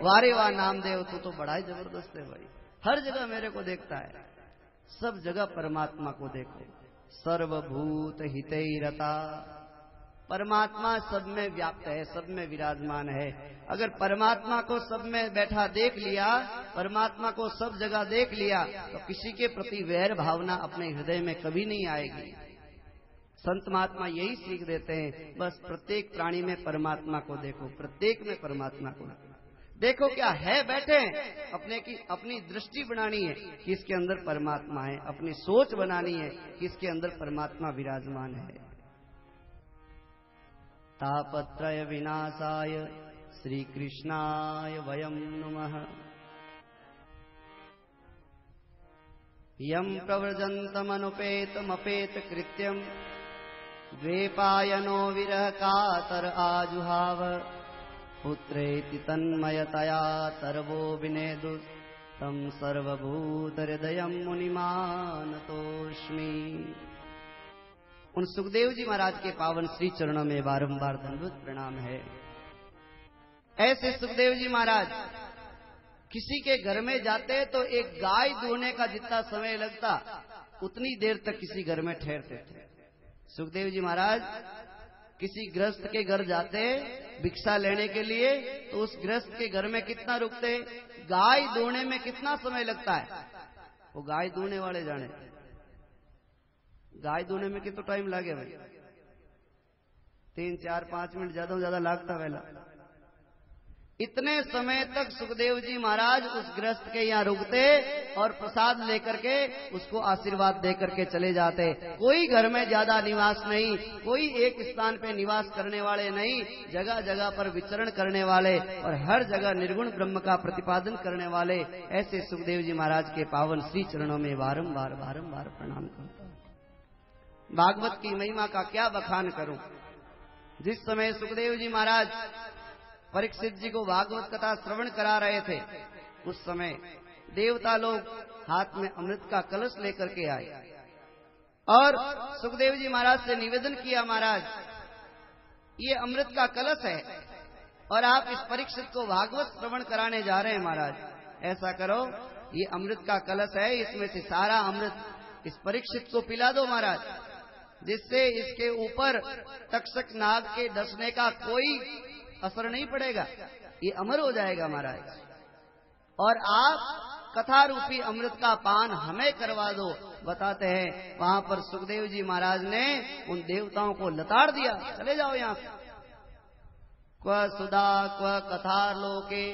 वारे वाह नामदेव, तू तो बड़ा ही जबरदस्त है भाई, हर जगह मेरे को देखता है। सब जगह परमात्मा को देखो। सर्वभूत हितैरता, परमात्मा सब में व्याप्त है, सब में विराजमान है। अगर परमात्मा को सब में बैठा देख लिया, परमात्मा को सब जगह देख लिया, तो किसी के प्रति वैर भावना अपने हृदय में कभी नहीं आएगी। संत महात्मा यही सीख देते हैं, बस प्रत्येक प्राणी में परमात्मा को देखो, प्रत्येक में परमात्मा को देखो। क्या है बैठे अपनी दृष्टि बनानी है कि इसके अंदर परमात्मा है, अपनी सोच बनानी है कि इसके अंदर परमात्मा विराजमान है। तापत्रय विनाशाय श्री कृष्णाय वयं नुमः। यं प्रव्रजन्तमनुपेतमपेत कृत्यं द्वेपायनो विरह कातर आजुहाव। पुत्रेति तन्मयतया तरवो विनेदु तं सर्वभूत हृदयं मुनिमानतोऽस्मि। उन सुखदेव जी महाराज के पावन श्री चरणों में बारंबार दंडवत प्रणाम है। ऐसे सुखदेव जी महाराज किसी के घर में जाते तो एक गाय दूहने का जितना समय लगता उतनी देर तक किसी घर में ठहरते थे। सुखदेव जी महाराज किसी गृहस्थ के घर जाते भिक्षा लेने के लिए, तो उस गृहस्थ के घर में कितना रुकते, गाय दूहने में कितना समय लगता है वो गाय दूहने वाले जाने। गाय दूहने में कितना टाइम लगे भाई, 3, 4, 5 मिनट ज्यादा से ज्यादा लगता पहला। इतने समय तक सुखदेव जी महाराज उस गृहस्थ के यहाँ रुकते और प्रसाद लेकर के उसको आशीर्वाद देकर के चले जाते। कोई घर में ज्यादा निवास नहीं, कोई एक स्थान पे निवास करने वाले नहीं, जगह जगह पर विचरण करने वाले और हर जगह निर्गुण ब्रह्म का प्रतिपादन करने वाले ऐसे सुखदेव जी महाराज के पावन श्री चरणों में बारंबार प्रणाम करता हूं। भागवत की महिमा का क्या बखान करूं। जिस समय सुखदेव जी महाराज परीक्षित जी को भागवत कथा श्रवण करा रहे थे, उस समय देवता लोग हाथ में अमृत का कलश लेकर के आए और सुखदेव जी महाराज से निवेदन किया, महाराज ये अमृत का कलश है और आप इस परीक्षित को भागवत श्रवण कराने जा रहे हैं, महाराज ऐसा करो ये अमृत का कलश है, इसमें से सारा अमृत इस परीक्षित को पिला दो महाराज, जिससे इसके ऊपर तक्षक नाग के डसने का कोई असर नहीं पड़ेगा, ये अमर हो जाएगा महाराज। और आप कथा रूपी अमृत का पान हमें करवा दो। बताते हैं वहां पर सुखदेव जी महाराज ने उन देवताओं को लताड़ दिया, चले जाओ यहां से। क्व सुधा क्व कथा लोके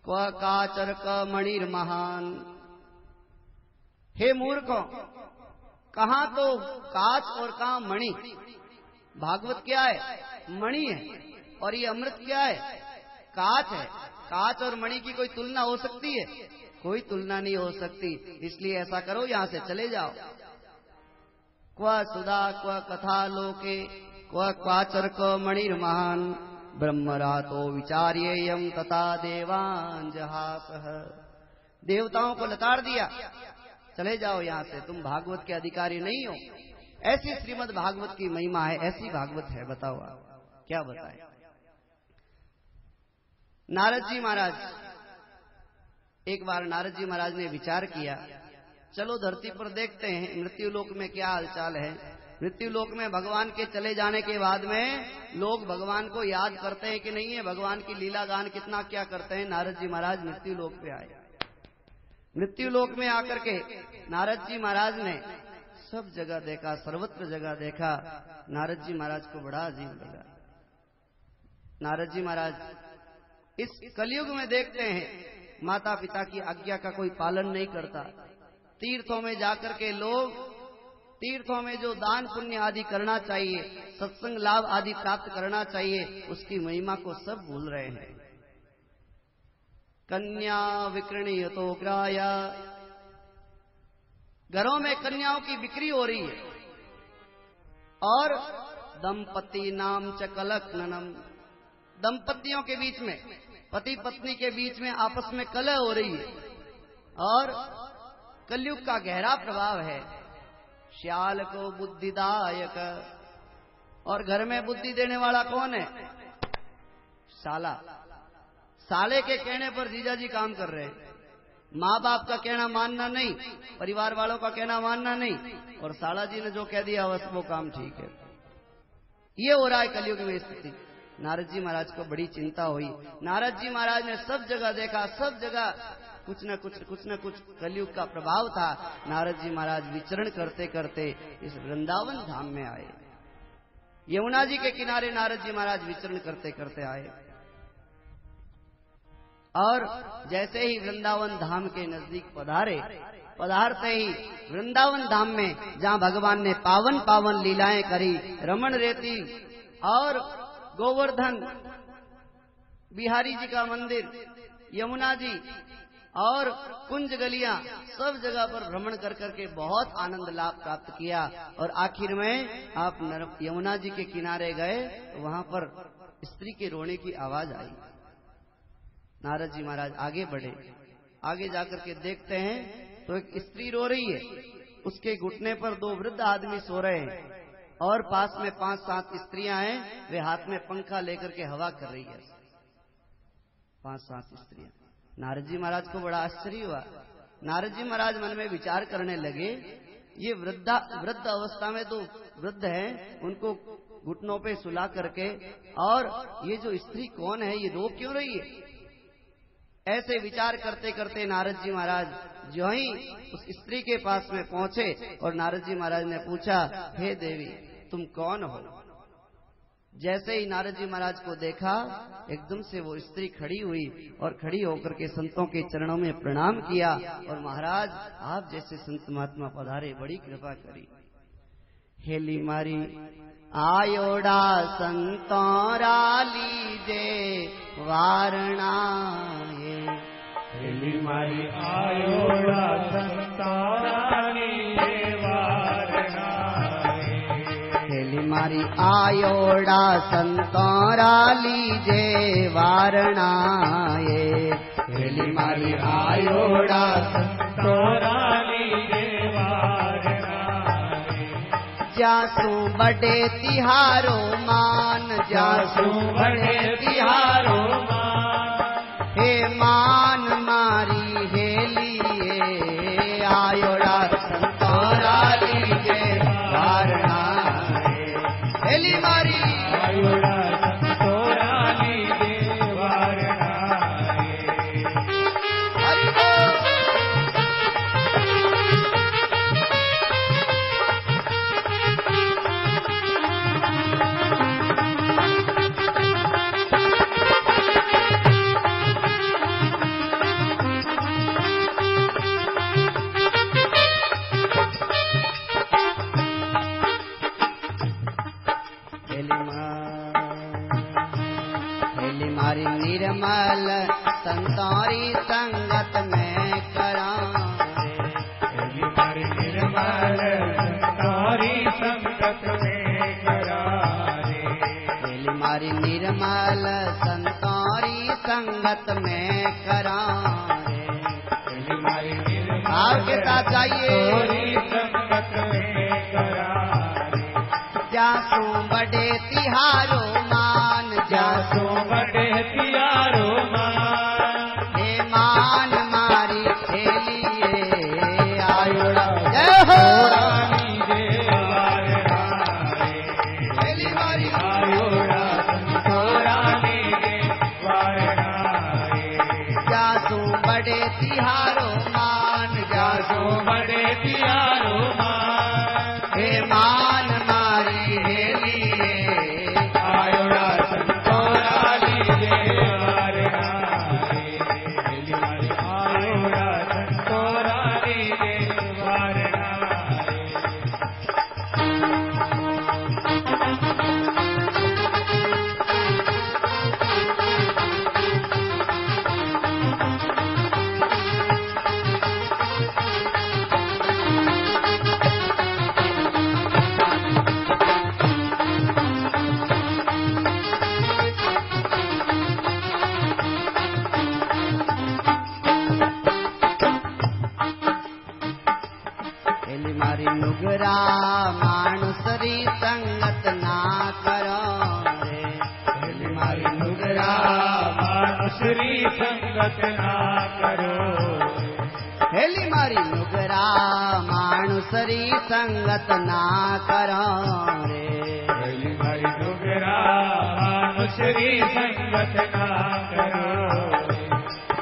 क्व काचर क मणिर महान। हे मूर्खों, कहां तो काच और कहां मणि। भागवत क्या है, मणि है, और ये अमृत क्या है, काच है। काच और मणि की कोई तुलना हो सकती है, कोई तुलना नहीं हो सकती। इसलिए ऐसा करो यहां से चले जाओ। क्व सुधा क्व कथा लोके क्व क्वाचर क मणिर महान। ब्रह्मरातो विचार्येयं तथा देवान जहासः। देवताओं को लताड़ दिया, चले जाओ यहां से, तुम भागवत के अधिकारी नहीं हो। ऐसी श्रीमद् भागवत की महिमा है, ऐसी भागवत है। बताओ आप क्या बताएं। नारद जी महाराज, एक बार नारद जी महाराज ने विचार किया, चलो धरती पर देखते हैं मृत्यु लोक में क्या हालचाल है। मृत्यु लोक में भगवान के चले जाने के बाद में लोग भगवान को याद करते हैं कि नहीं है, भगवान की लीला गान कितना क्या करते हैं। नारद जी महाराज मृत्यु लोक पे आए। मृत्यु लोक में आकर के नारद जी महाराज ने सब जगह देखा, सर्वत्र जगह देखा। नारद जी महाराज को बड़ा अजीब लगा। नारद जी महाराज इस कलयुग में देखते हैं माता पिता की आज्ञा का कोई पालन नहीं करता। तीर्थों में जाकर के लोग, तीर्थों में जो दान पुण्य आदि करना चाहिए, सत्संग लाभ आदि प्राप्त करना चाहिए, उसकी महिमा को सब भूल रहे हैं। कन्या विक्रणीयतो ग्राया, घरों में कन्याओं की बिक्री हो रही है। और दंपति नाम च कलक्ननम, दंपतियों के बीच में, पति पत्नी के बीच में आपस में कलह हो रही है। और कलयुग का गहरा प्रभाव है। श्याल को बुद्धिदायक, और घर में बुद्धि देने वाला कौन है? साला। साले के कहने पर जीजा जी काम कर रहे हैं, माँ बाप का कहना मानना नहीं, परिवार वालों का कहना मानना नहीं, और साला जी ने जो कह दिया बस वो काम ठीक है। ये हो रहा है कलयुग में स्थिति। नारद जी महाराज को बड़ी चिंता हुई। नारद जी महाराज ने सब जगह देखा, सब जगह कुछ न कुछ कलयुग का प्रभाव था। नारद जी महाराज विचरण करते करते इस वृंदावन धाम में आए। यमुना जी के किनारे नारद जी महाराज विचरण करते करते आए, और जैसे ही वृंदावन धाम के नजदीक पधारते ही वृंदावन धाम में जहां भगवान ने पावन पावन लीलाएं करी, रमण रेती और गोवर्धन बिहारी जी का मंदिर, यमुना जी और कुंज गलियां, सब जगह पर भ्रमण कर करके बहुत आनंद लाभ प्राप्त किया। और आखिर में आप यमुना जी के किनारे गए तो वहां पर स्त्री के रोने की आवाज आई। नारद जी महाराज आगे बढ़े, आगे जाकर के देखते हैं तो एक स्त्री रो रही है, उसके घुटने पर 2 वृद्ध आदमी सो रहे हैं, और पास में 5-7 स्त्रियां हैं, वे हाथ में पंखा लेकर के हवा कर रही है। 5-7 स्त्रियां। नारद जी महाराज को बड़ा आश्चर्य हुआ। नारद जी महाराज मन में विचार करने लगे, ये वृद्ध अवस्था में तो वृद्ध हैं, उनको घुटनों पे सुला करके, और ये जो स्त्री कौन है, ये रो क्यों रही है? ऐसे विचार करते करते नारद जी महाराज जो ही उस स्त्री के पास में पहुंचे, और नारद जी महाराज ने पूछा, हे देवी तुम कौन हो? जैसे ही नारद जी महाराज को देखा, एकदम से वो स्त्री खड़ी हुई और खड़ी होकर के संतों के चरणों में प्रणाम किया, और महाराज आप जैसे संत महात्मा पधारे, बड़ी कृपा करी। हेली मारी आयोड़ा संतोरा लीजे वारणा, हेली मारी आयोड़ा संतोरा लीजे वारणा, हेली मारी आयोड़ा संतोरा लीजे वारणा, हेली मारी आयोड़ा संतोरा लीजे वारणा, जासू बड़े तिहारो मान, जासू बड़े तिहारो मान, हे मान मारी हेलिए आयोड़ा संतोरा लीजे वारणा, हेली मारी आयोड़ा संतोरा लीजे वारणा। मारी निर्मल संतोरी संगत में करा, मारी निर्मल संतोरी संगत में करा, मारी निर्मल संतोरी संगत में करा, मारी निर्मल आपके साथ चाहिए संगत में करा, जासू बड़े तिहारो मान, जासू बड़े तिहारो मान, हे मान मारी हेलिए आयोड़ा, जय हो हेली मारी आयोड़ा संतोरा लीजे वारणा, जासू बड़े तिहारो मान, जासू बड़े तिहारो मान, हे मान मारी हेलिए आयोड़ा संतोरा लीजे वारणा, आयोड़ा संतोरा लीजे वारणा। हेली मारी नुगरा मानुसरी संगत ना करो रे, हेली मारी नुगरा मानुसरी संगत ना करो हेली मारी नुगरा मानुसरी संगत ना करो रे हेली मारी नुगरा मानुसरी संगत ना करो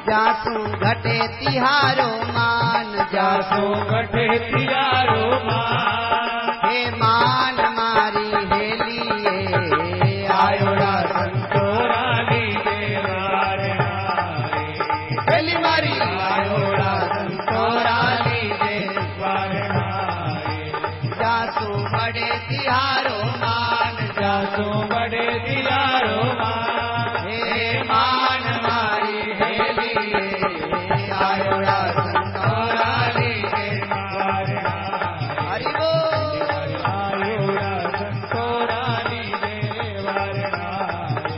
जासू घटे तिहारो मान जासो घटे तिहारो मान हे मान मारी हेलिए आयोड़ा संतोरा लीजे वार नारे हेली मारी आयोड़ा संतोरा लीजे वार नारे जासू बड़े तिहारो मान जासो बड़े तिहारो मान हे मान मारी हेलिए आयोड़ा संतोरा लीजे वार नारे हरि बोल आयोड़ा संतोरा लीजे वार नारे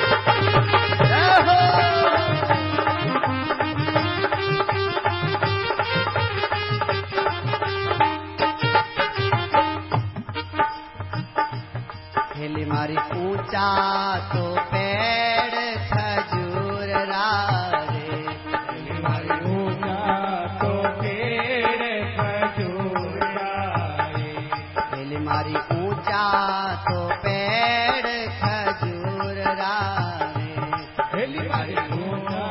जय हो हेली मारी ऊंचा तो पेड़ खजूर रे हमारी ऊंचा तो पेड़ खजूर आए हेली मारी ऊंचा तो पेड़ खजूर रे हमारी ऊंचा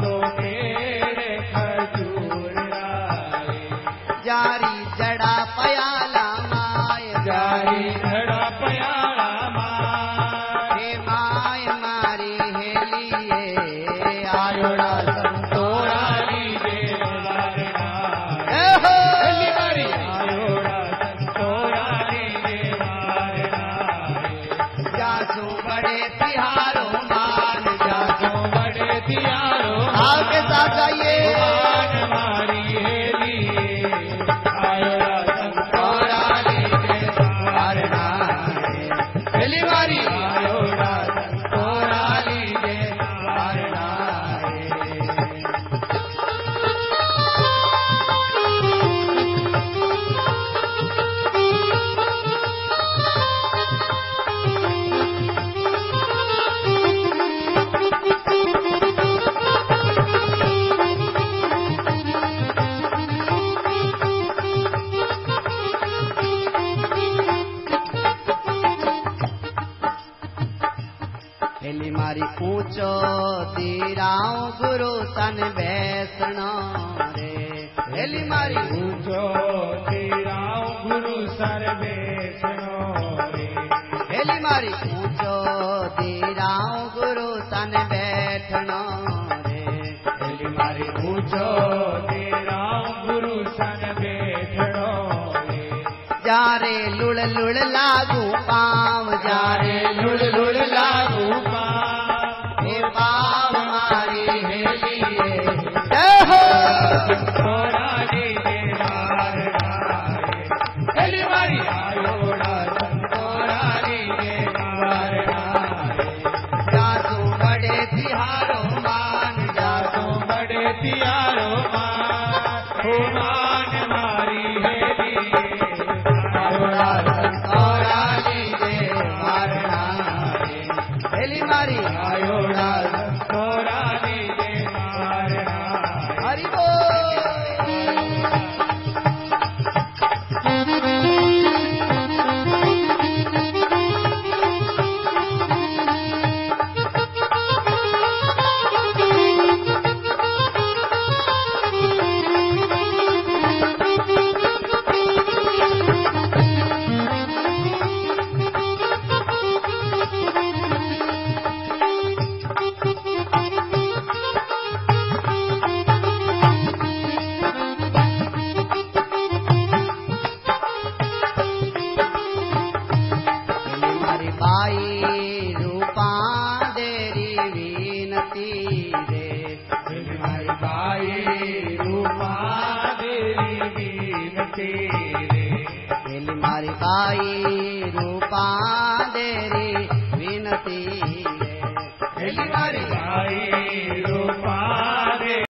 तो पेड़ खजूर आए जारी जड़ा पयाला माय जारी धड़ा पयाला माँ हे माय मारी हेलिए आयोड़ा संतोरा लीजे वार नारे ए हो हमारी आयोड़ा संतोरा लीजे वार नारे जासू बड़े तिहारो मान जासो बड़े तिहारो भाव के साथ गाइए मान मारी हेली आयोड़ा संतोरा लीजे वार नारे हेली मारी आयोड़ा संतोरा लीजे वार नारे हेली मारी ऊंचो तीराऊ गुरु तन बैसणो रे हेली मारी ऊंचो तीराऊ गुरु सर्वेशनो रे हेली मारी ऊंचो तीराऊ गुरु तन बैठणो रे हेली मारी ऊंचो तीराऊ गुरु सन बैठणो रे जारे लुड़ लुड़ लागू